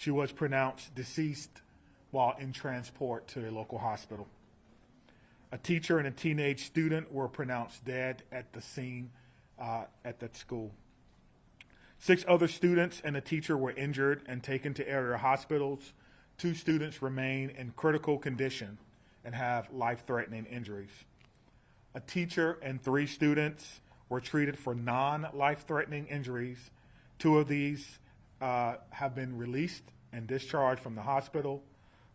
She was pronounced deceased while in transport to a local hospital. A teacher and a teenage student were pronounced dead at the scene at that school. 6 other students and a teacher were injured and taken to area hospitals. 2 students remain in critical condition and have life-threatening injuries. A teacher and 3 students were treated for non-life-threatening injuries. 2 of these have been released and discharged from the hospital.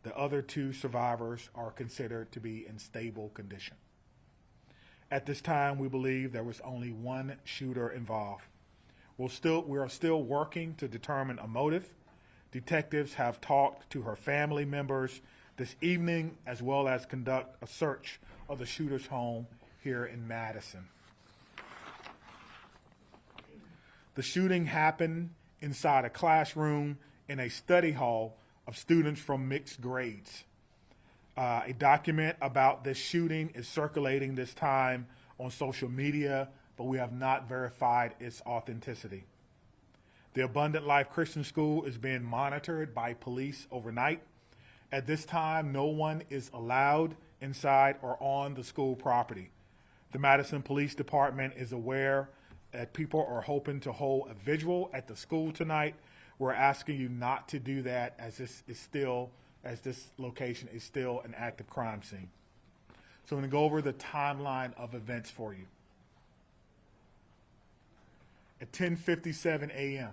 The other 2 survivors are considered to be in stable condition. At this time, we believe there was only one shooter involved. We are still working to determine a motive. Detectives have talked to her family members this evening, as well as conduct a search of the shooter's home here in Madison. The shooting happened inside a classroom in a study hall of students from mixed grades. A document about this shooting is circulating this time on social media, but we have not verified its authenticity. The Abundant Life Christian School is being monitored by police overnight. At this time, no one is allowed inside or on the school property. The Madison Police Department is aware that people are hoping to hold a vigil at the school tonight. We're asking you not to do that, as this location is still an active crime scene. So I'm going to go over the timeline of events for you. At 10:57 a.m.,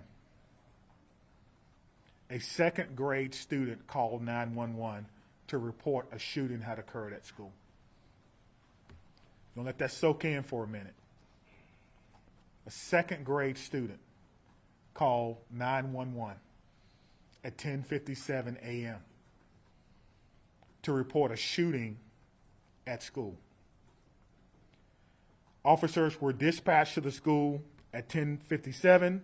a second grade student called 911 to report a shooting had occurred at school. Don't let that soak in for a minute. A second grade student called 911 at 10:57 a.m. to report a shooting at school. Officers were dispatched to the school at 10:57.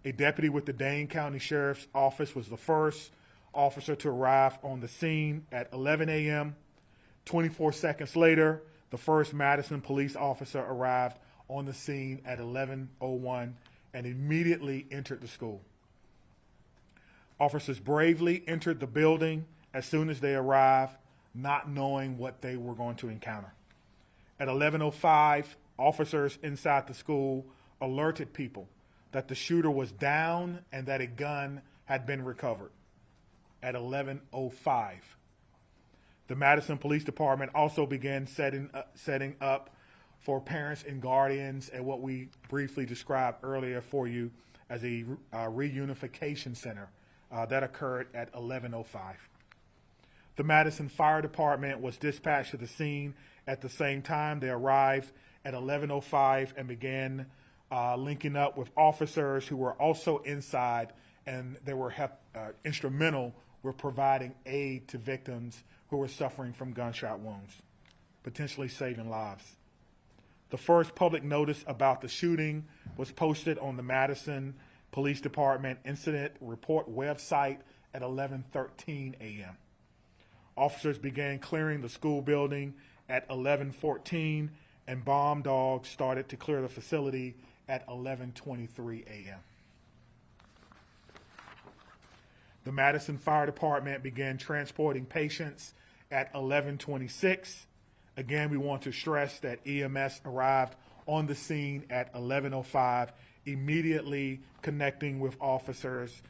A deputy with the Dane County Sheriff's Office was the first officer to arrive on the scene at 11 a.m. 24 seconds later, the first Madison police officer arrived on the scene at 11:01 and immediately entered the school. Officers bravely entered the building as soon as they arrived, not knowing what they were going to encounter. At 11:05, officers inside the school alerted people that the shooter was down and that a gun had been recovered. At 11:05, the Madison Police Department also began setting up for parents and guardians at what we briefly described earlier for you as a reunification center that occurred at 11:05. The Madison Fire Department was dispatched to the scene at the same time. They arrived at 11:05 and began linking up with officers who were also inside, and they were instrumental with providing aid to victims who were suffering from gunshot wounds, potentially saving lives. The first public notice about the shooting was posted on the Madison Police Department Incident Report website at 11:13 a.m. Officers began clearing the school building at 11:14, and bomb dogs started to clear the facility at 11:23 a.m. The Madison Fire Department began transporting patients at 11:26. Again, we want to stress that EMS arrived on the scene at 11:05, immediately connecting with officers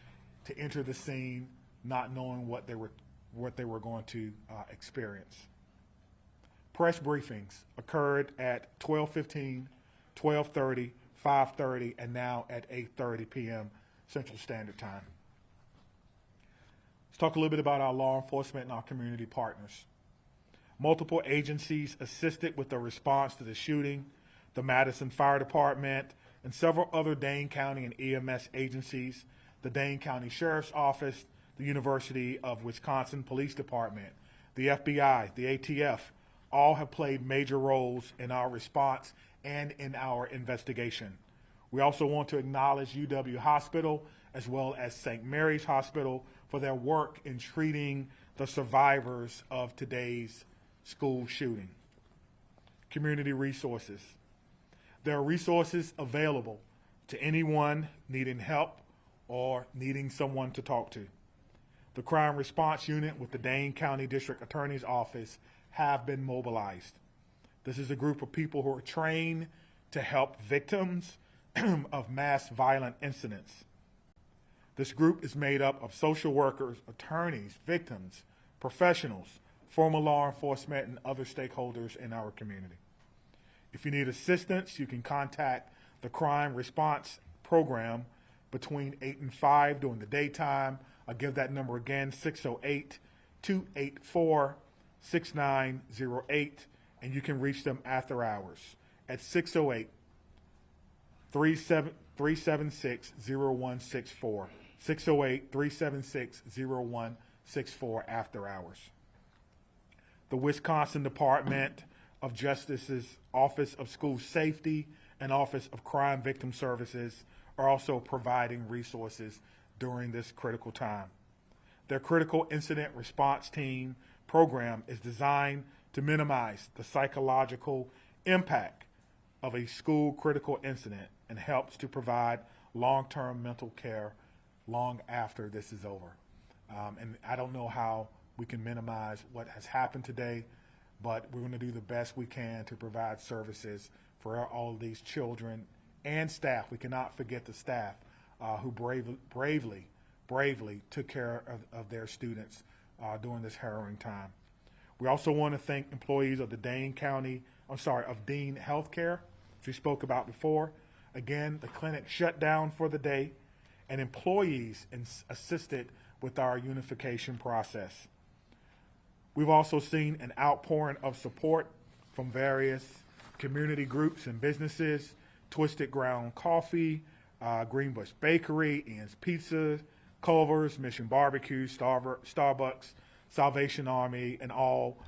to enter the scene, not knowing what they were going to experience. Press briefings occurred at 12:15, 12:30, 5:30, and now at 8:30 p.m. Central Standard Time. Let's talk a little bit about our law enforcement and our community partners. Multiple agencies assisted with the response to the shooting. The Madison Fire Department and several other Dane County and EMS agencies, the Dane County Sheriff's Office, the University of Wisconsin Police Department, the FBI, the ATF, all have played major roles in our response and in our investigation. We also want to acknowledge UW Hospital as well as St. Mary's Hospital for their work in treating the survivors of today's school shooting. Community resources. There are resources available to anyone needing help or needing someone to talk to. The Crime Response Unit with the Dane County District Attorney's Office have been mobilized. This is a group of people who are trained to help victims of mass violent incidents. This group is made up of social workers, attorneys, victims, professionals, former law enforcement, and other stakeholders in our community. If you need assistance, you can contact the Crime Response Program between 8 and 5 during the daytime. I'll give that number again, 608-284-6908, and you can reach them after hours at 608-376-0164. 608-376-0164 after hours. The Wisconsin Department of Justice's Office of School Safety and Office of Crime Victim Services are also providing resources during this critical time. Their Critical Incident Response Team program is designed to minimize the psychological impact of a school critical incident and helps to provide long-term mental care long after this is over. And I don't know how we can minimize what has happened today, but we're going to do the best we can to provide services for all of these children and staff. We cannot forget the staff who bravely took care of their students during this harrowing time. We also want to thank employees of the Dean Healthcare, which we spoke about before. Again, the clinic shut down for the day, and employees assisted with our unification process. We've also seen an outpouring of support from various community groups and businesses: Twisted Ground Coffee, Greenbush Bakery, Ian's Pizza, Culver's, Mission Barbecue, Starbucks, Salvation Army, and all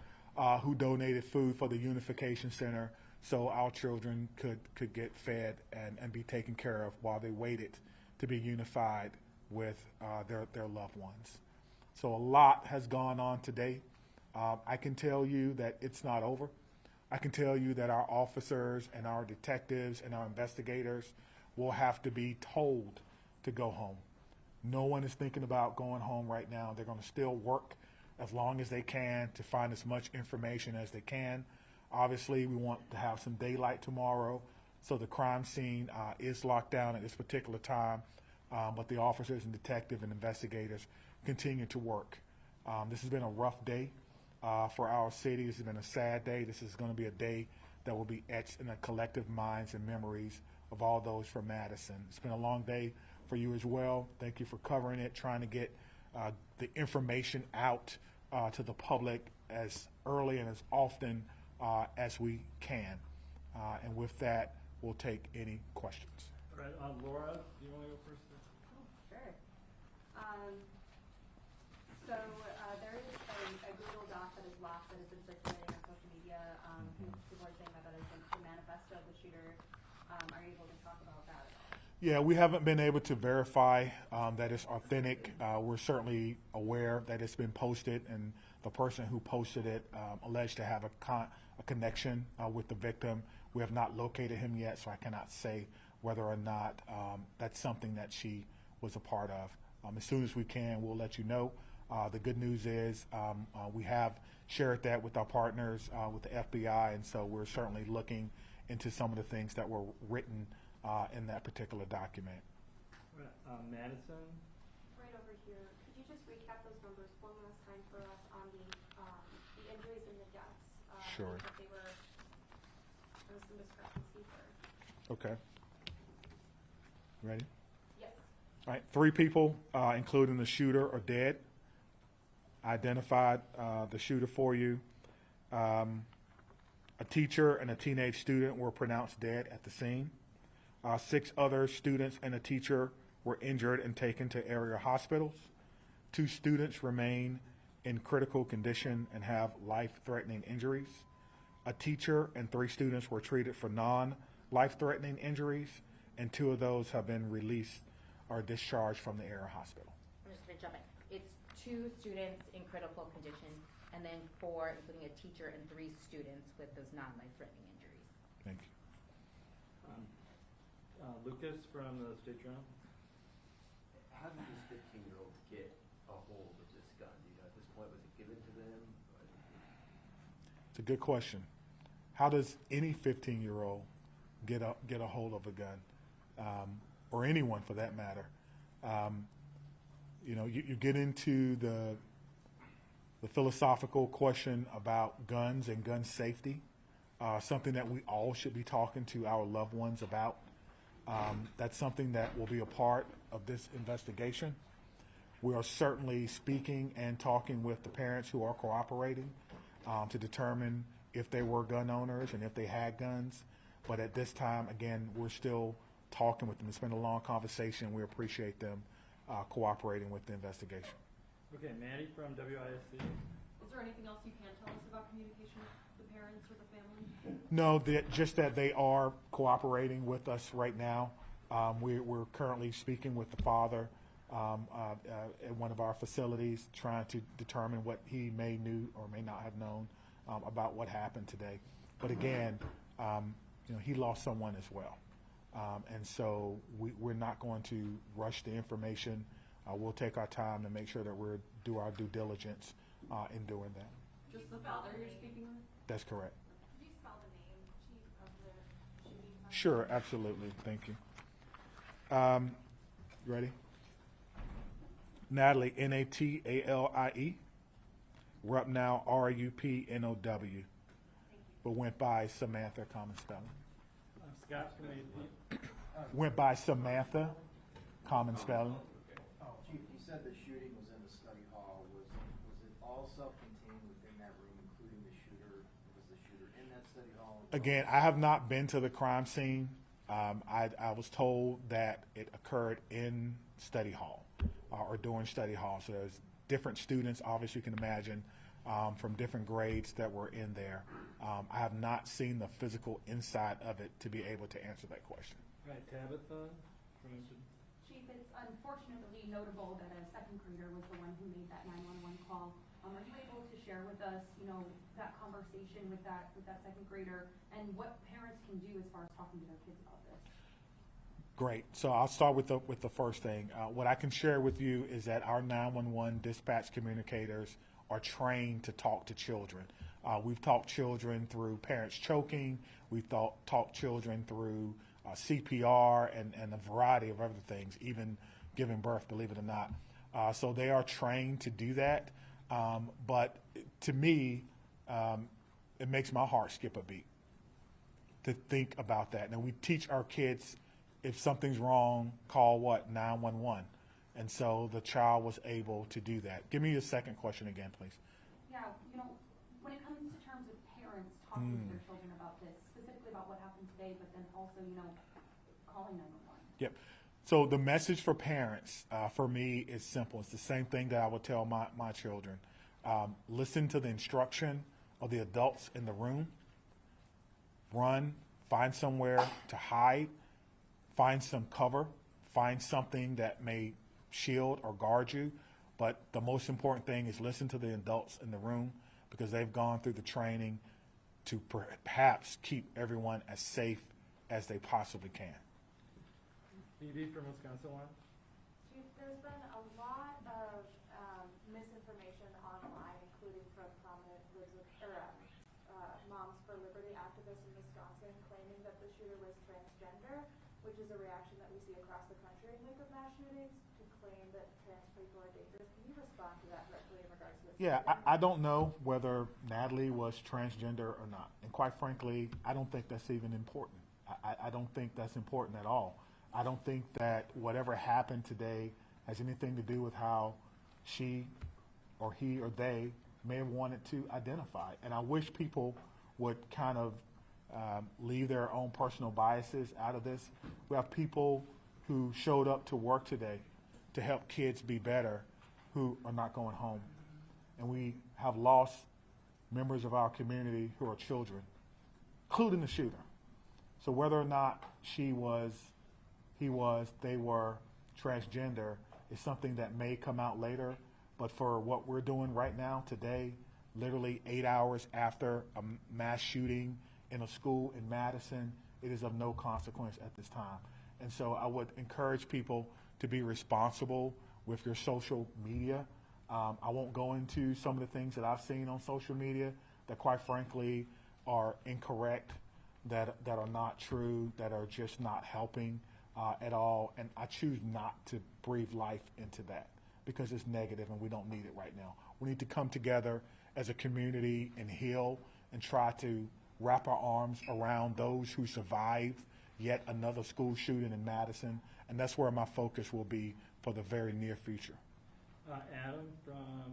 who donated food for the Unification Center so our children could get fed and be taken care of while they waited to be unified with their loved ones. So a lot has gone on today. I can tell you that it's not over. I can tell you that our officers and our detectives and our investigators will have to be told to go home. No one is thinking about going home right now. They're going to still work as long as they can to find as much information as they can. Obviously, we want to have some daylight tomorrow, so the crime scene is locked down at this particular time, but the officers and detectives and investigators continue to work. This has been a rough day for our city. This has been a sad day. This is going to be a day that will be etched in the collective minds and memories of all those from Madison. It's been a long day for you as well. Thank you for covering it, trying to get the information out to the public as early and as often as we can. And with that, we'll take any questions. All right, Laura, do you want to go first? Sure. So there is a Google Doc that is locked that has been circulating on social media. People are saying that is the manifesto of the shooter. Are you able to talk about that at all? Yeah, we haven't been able to verify that it's authentic. We're certainly aware that it's been posted, and the person who posted it alleged to have a connection with the victim. We have not located him yet, so I cannot say whether or not that's something that she was a part of. As soon as we can, we'll let you know. The good news is we have shared that with our partners, with the FBI, and so we're certainly looking into some of the things that were written in that particular document. Madison? Right over here. Could you just recap those numbers one last time for us on the injuries and the deaths? Sure. That they were, there was some discrepancy there. Okay. Ready? Yes. All right. 3 people, including the shooter, are dead. Identified the shooter for you. A teacher and a teenage student were pronounced dead at the scene. 6 other students and a teacher were injured and taken to area hospitals. 2 students remain in critical condition and have life-threatening injuries. A teacher and 3 students were treated for non-life-threatening injuries, and 2 of those have been released or discharged from the area hospital. I'm just going to jump in. It's 2 students in critical condition, and then 4, including a teacher, and 3 students with those non-life-threatening injuries. Thank you. Lucas from the State Journal. How did this 15-year-old get a hold of this a good question. How does any 15-year-old get a hold of a gun, or anyone for that matter? You get into the philosophical question about guns and gun safety, something that we all should be talking to our loved ones about. That's something that will be a part of this investigation. We are certainly speaking and talking with the parents who are cooperating to determine if they were gun owners and if they had guns. But at this time, again, we're still talking with them. It's been a long conversation. We appreciate them cooperating with the investigation. Okay, Maddie from WISC. Is there anything else you can tell us about communication with the parents or the family? No, just that they are cooperating with us right now. We're currently speaking with the father at one of our facilities, trying to determine what he may knew or may not have known about what happened today. But again, he lost someone as well. And so we're not going to rush the information. We'll take our time to make sure that we do our due diligence in doing that. Just the father you're speaking with? That's correct. Could you spell the name, Chief, of the shooting? Sure, absolutely. Thank you. You ready? Natalie, Natalie. Rupnow, Rupnow, but went by Samantha, common spelling. Scott from AP. Went by Samantha, common spelling. Chief, you said the shooting was in the study hall. Was it all self-contained within that room, including the shooter? Was the shooter in that study hall? Again, I have not been to the crime scene. I was told that it occurred in study hall or during study hall. So there's different students, obviously you can imagine, from different grades that were in there. I have not seen the physical inside of it to be able to answer that question. All right, Tabitha from Chief, it's unfortunately notable that a second grader was the one who made that 911 call. Are you able to share with us, that conversation with that second grader and what parents can do as far as talking to their kids about this? Great. So I'll start with the first thing. What I can share with you is that our 911 dispatch communicators are trained to talk to children. We've talked children through parents choking. We've talked children through CPR and a variety of other things, even giving birth, believe it or not. So they are trained to do that. But to me, it makes my heart skip a beat to think about that. Now, we teach our kids, if something's wrong, call what? 911. And so the child was able to do that. Give me your second question again, please. Yeah, when it comes to terms of parents talking to their children about this, specifically about what happened today, but then also, calling 911. Yep. So the message for parents, for me, is simple. It's the same thing that I would tell my children. Listen to the instruction of the adults in the room. Run, find somewhere to hide, find some cover, find something that may shield or guard you. But the most important thing is listen to the adults in the room, because they've gone through the training to perhaps keep everyone as safe as they possibly can. PD from Wisconsin one. Chief, there's been a lot of misinformation online, including from prominent Moms for Liberty activists in Wisconsin, claiming that the shooter was transgender, which is a reaction that we see across the country in wake of mass shootings, to claim that trans people are dangerous. Can you respond to that directly in regards to this? Yeah, I don't know whether Natalie was transgender or not. And quite frankly, I don't think that's even important. I don't think that's important at all. I don't think that whatever happened today has anything to do with how she or he or they may have wanted to identify. And I wish people would kind of leave their own personal biases out of this. We have people who showed up to work today to help kids be better who are not going home. And we have lost members of our community who are children, including the shooter. So whether or not she was, he was, they were transgender is something that may come out later. But for what we're doing right now, today, literally 8 hours after a mass shooting in a school in Madison, it is of no consequence at this time. And so I would encourage people to be responsible with your social media. I won't go into some of the things that I've seen on social media, that quite frankly are incorrect, that are not true, that are just not helping at all. And I choose not to breathe life into that because it's negative and we don't need it right now. We need to come together as a community and heal and try to wrap our arms around those who survived yet another school shooting in Madison. And that's where my focus will be for the very near future. Adam from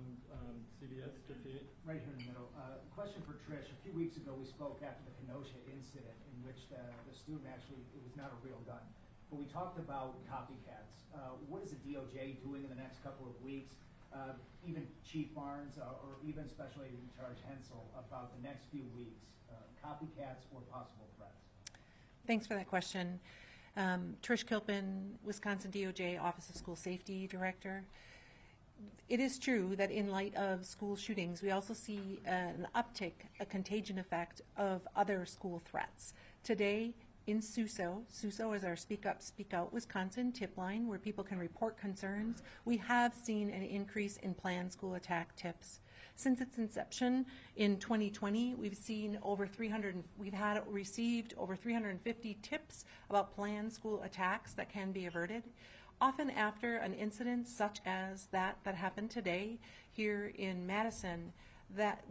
CBS, Defeat. Right here in the middle. Question for Trish. A few weeks ago, we spoke after the Kenosha incident in which the student actually, it was not a real gun. But we talked about copycats. What is the DOJ doing in the next couple of weeks? Even Chief Barnes or even Special Agent in Charge Hensel about the next few weeks, copycats or possible threats? Thanks for that question. Trish Kilpin, Wisconsin DOJ Office of School Safety Director. It is true that in light of school shootings, we also see an uptick, a contagion effect of other school threats. Today in Suso is our Speak Up, Speak Out Wisconsin tip line where people can report concerns. We have seen an increase in planned school attack tips. Since its inception in 2020, we've received over 350 tips about planned school attacks that can be averted. Often after an incident such as that happened today here in Madison, that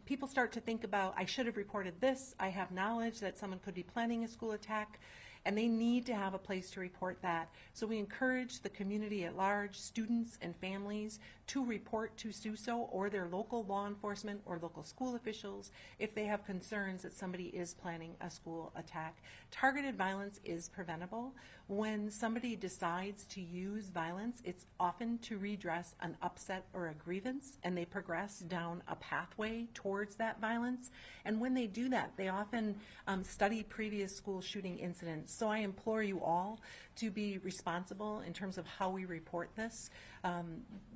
people start to think about, I should have reported this, I have knowledge that someone could be planning a school attack, and they need to have a place to report that. So we encourage the community at large, students and families, to report to SUSO or their local law enforcement or local school officials if they have concerns that somebody is planning a school attack. Targeted violence is preventable. When somebody decides to use violence, it's often to redress an upset or a grievance, and they progress down a pathway towards that violence. And when they do that, they often study previous school shooting incidents. So I implore you all to be responsible in terms of how we report this.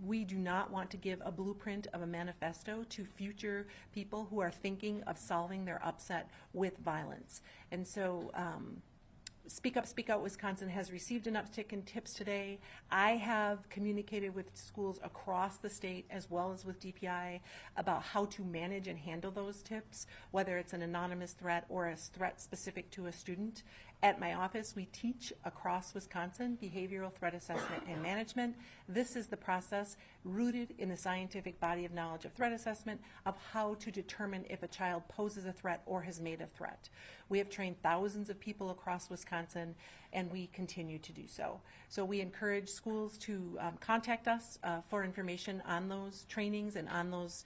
We do not want to give a blueprint of a manifesto to future people who are thinking of solving their upset with violence. And so Speak Up, Speak Out Wisconsin has received an uptick in tips today. I have communicated with schools across the state as well as with DPI about how to manage and handle those tips, whether it's an anonymous threat or a threat specific to a student. At my office, we teach across Wisconsin behavioral threat assessment and management. This is the process rooted in the scientific body of knowledge of threat assessment of how to determine if a child poses a threat or has made a threat. We have trained thousands of people across Wisconsin, and we continue to do so. So we encourage schools to contact us for information on those trainings and on those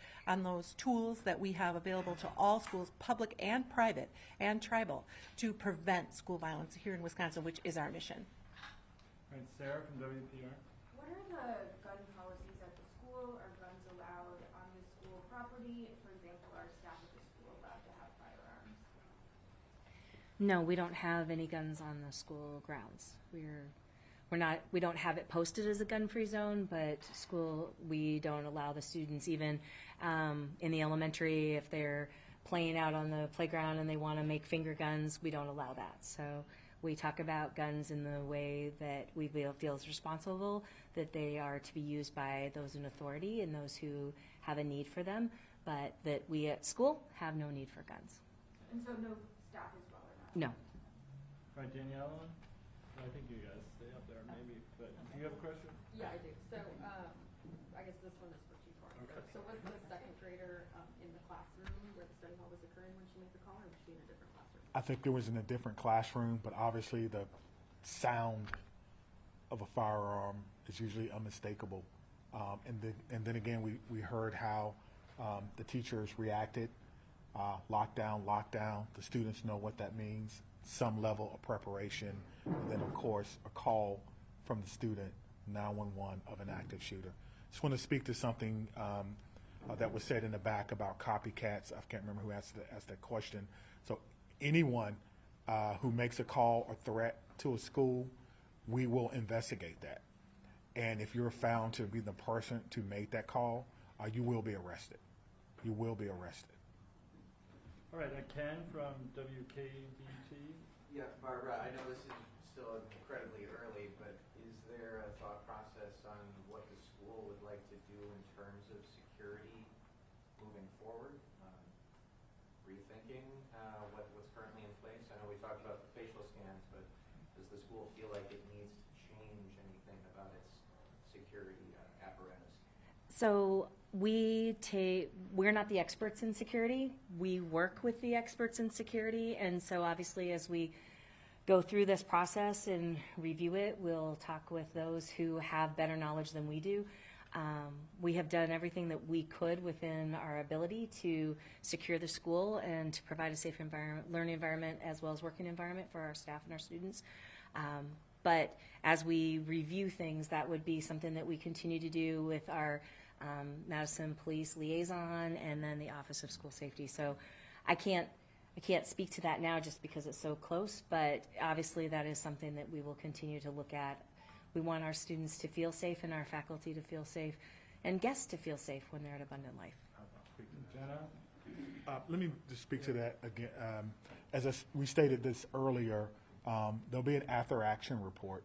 tools that we have available to all schools, public and private and tribal, to prevent school violence here in Wisconsin, which is our mission. All right, Sarah from WPR. What are the gun policies at the school? Are guns allowed on the school property? For example, are staff at the school allowed to have firearms? No, we don't have any guns on the school grounds. We don't have it posted as a gun-free zone, but school, we don't allow the students even in the elementary, if they're playing out on the playground and they want to make finger guns, we don't allow that. So we talk about guns in the way that we feel is responsible, that they are to be used by those in authority and those who have a need for them, but that we at school have no need for guns. And so no staff as well or not? No. All right, Danielle. I think you guys stay up there maybe, but do you have a question? Yeah, I do. So, I guess this one is for Chief Barnes. Okay. So was the second grader in the classroom where the study hall was occurring when she made the call, or was she in a different classroom? I think it was in a different classroom, but obviously the sound of a firearm is usually unmistakable. And then again, we heard how the teachers reacted. Lockdown. The students know what that means. Some level of preparation, and then of course a call from the student, 911, of an active shooter. Just want to speak to something that was said in the back about copycats. I can't remember who asked that question. So anyone who makes a call or threat to a school, we will investigate that. And if you're found to be the person to make that call, you will be arrested. You will be arrested. All right, Ken from WKBT. Yeah, Barbara, I know this is still incredibly early, but is there a thought process on what the school would like to do in terms of security moving forward? rethinking what's currently in place? I know we talked about the facial scans, but does the school feel like it needs to change anything about its security apparatus? So we're not the experts in security. We work with the experts in security, and so obviously as we go through this process and review it, we'll talk with those who have better knowledge than we do. We have done everything that we could within our ability to secure the school and to provide a safe learning environment as well as working environment for our staff and our students. But as we review things, that would be something that we continue to do with our Madison Police Liaison and then the Office of School Safety. So I can't speak to that now just because it's so close, but obviously that is something that we will continue to look at. We want our students to feel safe and our faculty to feel safe and guests to feel safe when they're at Abundant Life. Jenna? Let me just speak to that again. We stated this earlier, there'll be an after-action report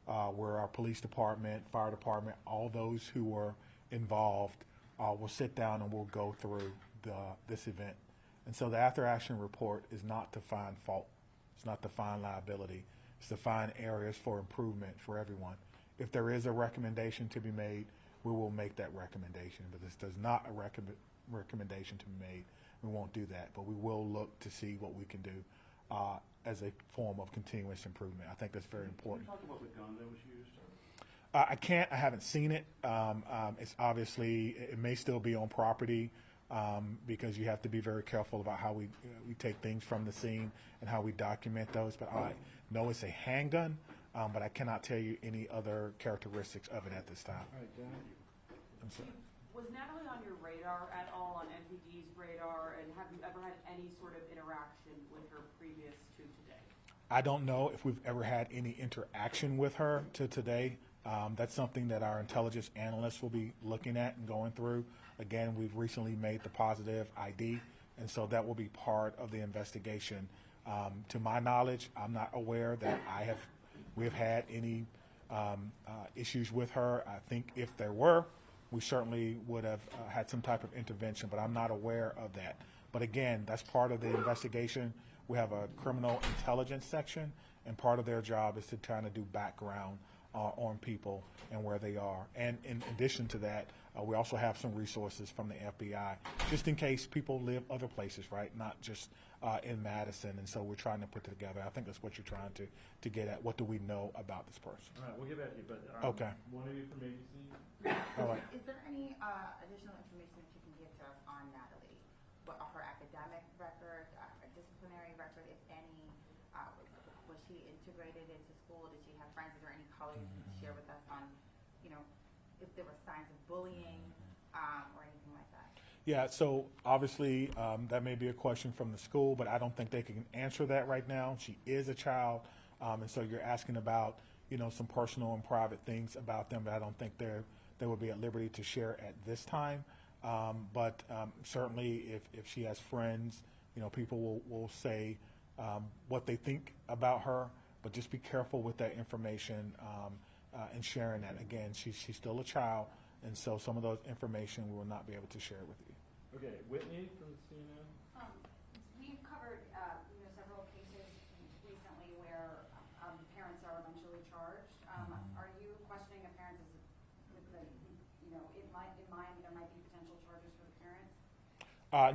where our police department, fire department, all those who were involved will sit down and we'll go through this event. And so the after-action report is not to find fault. It's not to find liability. It's to find areas for improvement for everyone. If there is a recommendation to be made, we will make that recommendation. But this does not a recommendation to be made. We won't do that. But we will look to see what we can do as a form of continuous improvement. I think that's very important. Can you talk about the gun that was used? I can't. I haven't seen it. It's obviously, it may still be on property because you have to be very careful about how we take things from the scene and how we document those. But I know it's a handgun, but I cannot tell you any other characteristics of it at this time. All right, Jenna? I'm sorry. Was Natalie on your radar at all, on NPD's radar, and have you ever had any sort of interaction with her previous to today? I don't know if we've ever had any interaction with her to today. That's something that our intelligence analysts will be looking at and going through. Again, we've recently made the positive ID, and so that will be part of the investigation. To my knowledge, I'm not aware that we've had any issues with her. I think if there were, we certainly would have had some type of intervention, but I'm not aware of that. But again, that's part of the investigation. We have a criminal intelligence section, and part of their job is to kind of do background on people and where they are. And in addition to that, we also have some resources from the FBI, just in case people live other places, right? Not just in Madison. And so we're trying to put it together. I think that's what you're trying to get at. What do we know about this person? All right, we'll get back to you, but Okay. one of you from ABC? All right. Is there any additional information that you can give to us on Natalie? What her academic record, disciplinary record, if any? Was she integrated into school? Did she have friends? Is there any color you can share with us on, if there were signs of bullying or anything like that? Yeah, so obviously that may be a question from the school, but I don't think they can answer that right now. She is a child, and so you're asking about, some personal and private things about them, but I don't think they would be at liberty to share at this time. But certainly if she has friends, people will say what they think about her, but just be careful with that information and sharing that. Again, she's still a child, and so some of those information we will not be able to share with you. Okay, Whitney from CNN? We've covered, several cases recently where parents are eventually charged. Are you questioning a parent with the, there might be potential charges for the parents?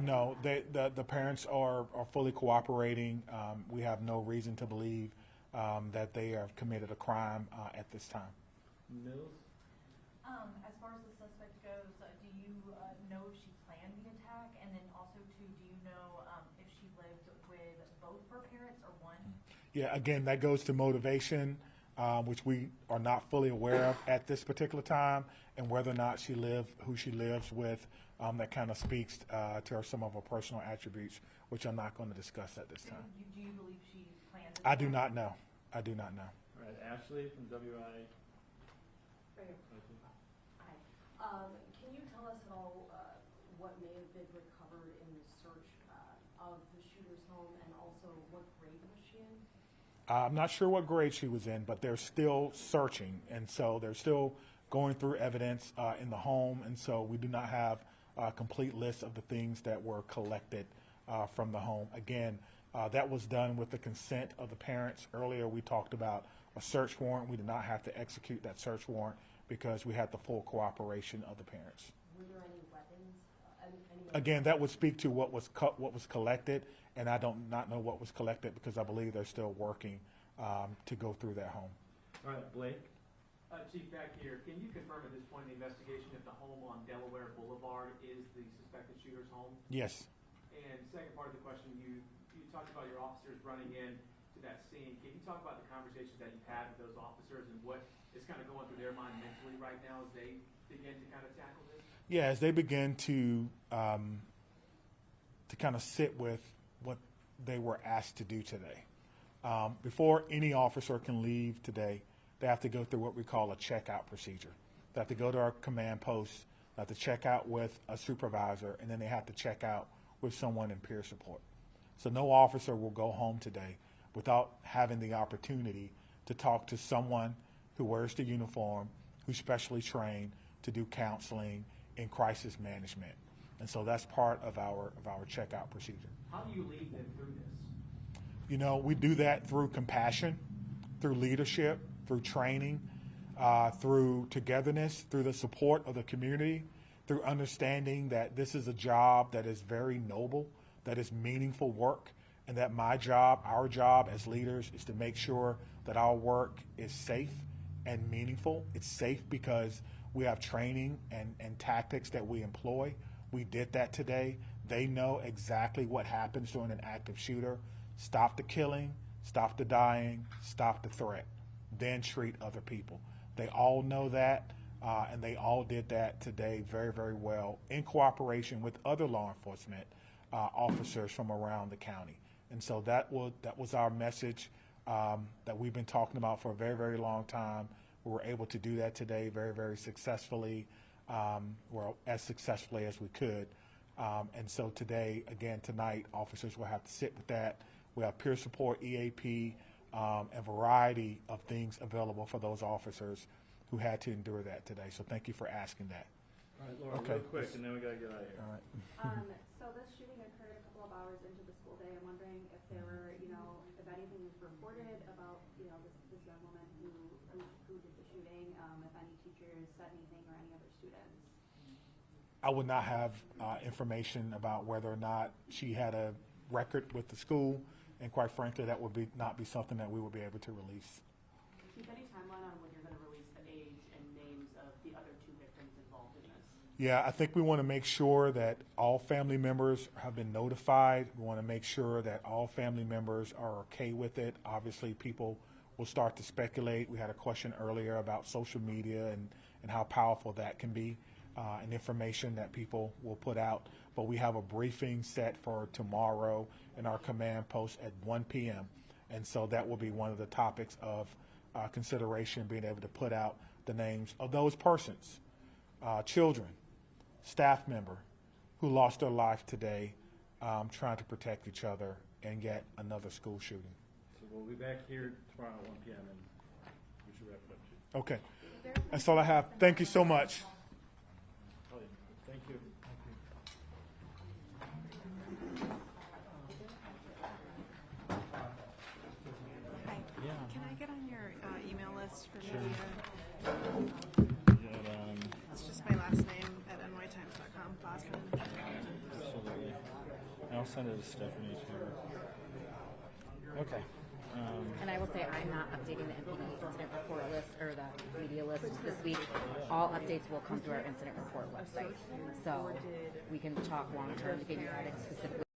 No, the parents are fully cooperating. We have no reason to believe that they have committed a crime at this time. Mills? As far as the suspect goes, do you know if she planned the attack? And then also, too, do you know if she lived with both her parents or one? Yeah, again, that goes to motivation, which we are not fully aware of at this particular time, and whether or not who she lives with. That kind of speaks to some of her personal attributes, which I'm not going to discuss at this time. Do you believe she planned this? I do not know. I do not know. All right, Ashley from WI. Can you tell us at all what may have been recovered in the search of the shooter's home, and also what grade was she in? I'm not sure what grade she was in, but they're still searching, and so they're still going through evidence in the home, and so we do not have a complete list of the things that were collected from the home. Again, that was done with the consent of the parents. Earlier, we talked about a search warrant. We did not have to execute that search warrant because we had the full cooperation of the parents. Were there any weapons? Again, that would speak to what was collected, and I don't not know what was collected because I believe they're still working to go through that home. All right, Blake? Chief, back here, can you confirm at this point in the investigation if the home on Delaware Boulevard is the suspected shooter's home? Yes. And second part of the question, you talked about your officers running in to that scene. Can you talk about the conversations that you've had with those officers and what is kind of going through their mind mentally right now as they begin to kind of tackle this? Yeah, as they begin to kind of sit with what they were asked to do today. Before any officer can leave today, they have to go through what we call a checkout procedure. They have to go to our command post, they have to check out with a supervisor, and then they have to check out with someone in peer support. So no officer will go home today without having the opportunity to talk to someone who wears the uniform, who's specially trained to do counseling in crisis management. And so that's part of our checkout procedure. How do you lead them through this? You know, we do that through compassion, through leadership, through training, through togetherness, through the support of the community, through understanding that this is a job that is very noble, that is meaningful work, and that my job, our job as leaders, is to make sure that our work is safe and meaningful. It's safe because we have training and tactics that we employ. We did that today. They know exactly what happens during an active shooter. Stop the killing, stop the dying, stop the threat, then treat other people. They all know that, and they all did that today very, very well in cooperation with other law enforcement officers from around the county. And so that was our message that we've been talking about for a very, very long time. We were able to do that today very, very successfully, well, as successfully as we could. And so today, again, tonight, officers will have to sit with that. We have peer support, EAP, a variety of things available for those officers who had to endure that today. So thank you for asking that. All right, Laura, Okay. real quick, and then we got to get out of here. All right. So this shooting occurred a couple of hours into the school day. I'm wondering if there were, if anything was reported about, this young woman who did the shooting, if any teachers said anything or any other students. I would not have information about whether or not she had a record with the school, and quite frankly, that would not be something that we would be able to release. Keep any timeline on when you're going to release the age and names of the other two victims involved in this? Yeah, I think we want to make sure that all family members have been notified. We want to make sure that all family members are okay with it. Obviously, people will start to speculate. We had a question earlier about social media and how powerful that can be, and information that people will put out. But we have a briefing set for tomorrow in our command post at 1 p.m. And so that will be one of the topics of consideration, being able to put out the names of those persons, children, staff member, who lost their life today trying to protect each other and yet another school shooting. So we'll be back here tomorrow at 1 p.m. and we should wrap it up, Chief. Okay. That's all I have. Thank you so much. Oh, yeah. Thank you. Hi. Can I get on your email list for media? It's just my last name at nytimes.com. Bosman. Absolutely. I'll send it to Stephanie too. Okay. And I will say I'm not updating the MPD incident report list or the media list this week. All updates will come through our incident report website. So we can talk long term to get you added specifically.